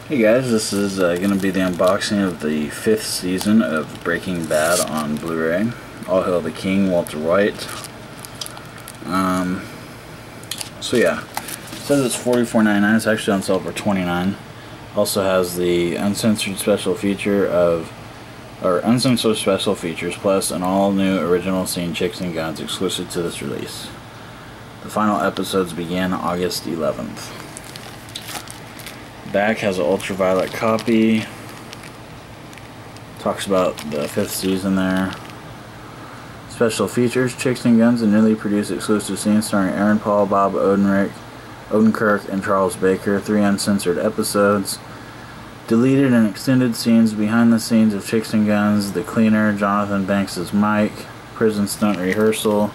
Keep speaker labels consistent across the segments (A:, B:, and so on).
A: Hey guys, this is going to be the unboxing of the 5th season of Breaking Bad on Blu-ray. All hail the king, Walter White. So yeah, it says it's $44.99. It's actually on sale for $29. Also has the uncensored special feature uncensored special features plus an all-new original scene Chicks and Guns exclusive to this release. The final episodes begin August 11th. Back has an ultraviolet copy. Talks about the 5th season there. Special features: Chicks and Guns, a newly produced exclusive scene starring Aaron Paul, Bob Odenkirk, and Charles Baker. 3 uncensored episodes. Deleted and extended scenes behind the scenes of Chicks and Guns, The Cleaner, Jonathan Banks' Mike, Prison Stunt Rehearsal,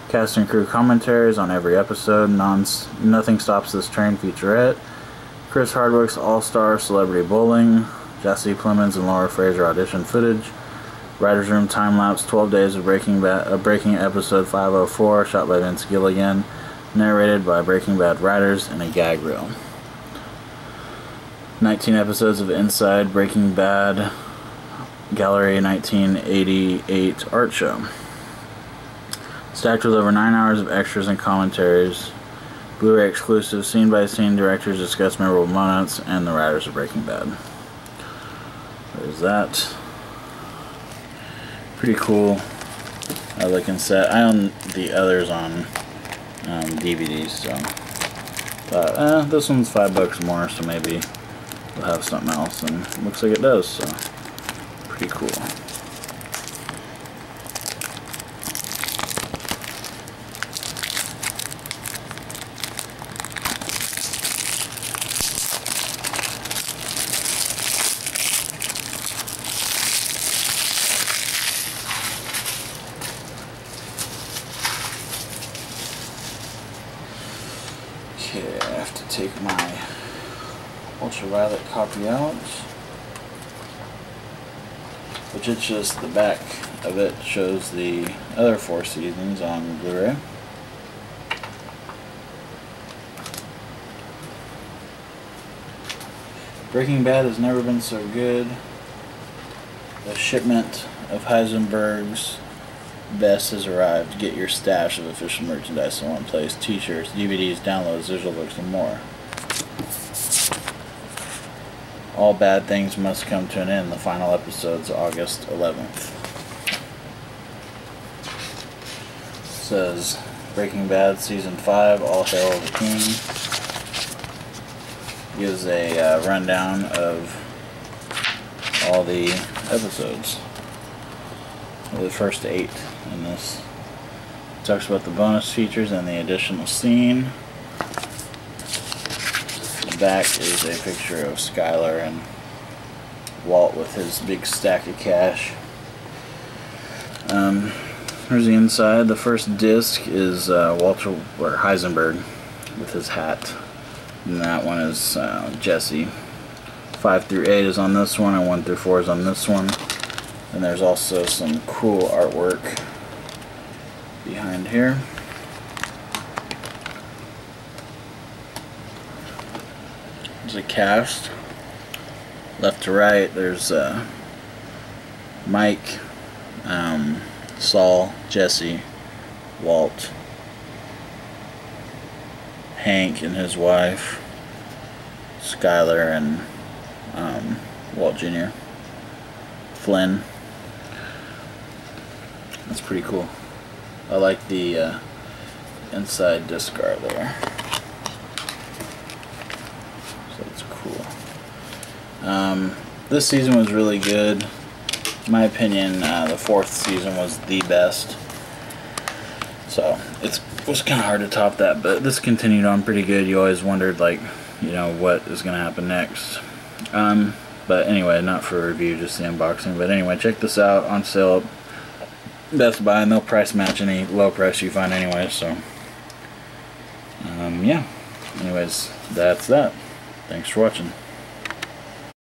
A: cast and crew commentaries on every episode, Nothing Stops This Train featurette, Chris Hardwick's All-Star Celebrity Bowling, Jesse Plemons and Laura Fraser audition footage, Writer's Room time-lapse 12 days of Breaking episode 504, shot by Vince Gilligan, narrated by Breaking Bad writers, and a gag reel. 19 episodes of Inside Breaking Bad Gallery 1988 art show. Stacked with over 9 hours of extras and commentaries. Blu-ray exclusive scene-by-scene directors discuss memorable moments and the writers of Breaking Bad. There's that. Pretty cool looking set. I own the others on DVDs, so this one's $5 more, so maybe we'll have something else, and it looks like it does, so pretty cool. Okay, I have to take my ultraviolet copy out, which is just the back of it shows the other 4 seasons on Blu-ray. Breaking Bad has never been so good. The shipment of Heisenberg's best has arrived. Get your stash of official merchandise in one place: t-shirts, DVDs, downloads, visual books, and more. All bad things must come to an end. The final episode's August 11th. It says Breaking Bad Season 5, All Hail the King. Gives a rundown of all the episodes. The first 8 in this. It talks about the bonus features and the additional scene. The back is a picture of Skyler and Walt with his big stack of cash. Here's the inside. The first disc is Heisenberg with his hat, and that one is Jesse. 5 through 8 is on this one, and 1 through 4 is on this one. And there's also some cool artwork behind here. There's a cast. Left to right, there's Mike, Saul, Jesse, Walt, Hank and his wife, Skyler and Walt Jr., Flynn. That's pretty cool. I like the inside disc art there. So it's cool. This season was really good. In my opinion, the 4th season was the best. So it was kind of hard to top that, but this continued on pretty good. You always wondered, like, you know, what is going to happen next. But anyway, not for a review, just the unboxing. But anyway, check this out, on sale at Best Buy, and they'll price match any low price you find anyway. So yeah, anyways, that's that. Thanks for watching.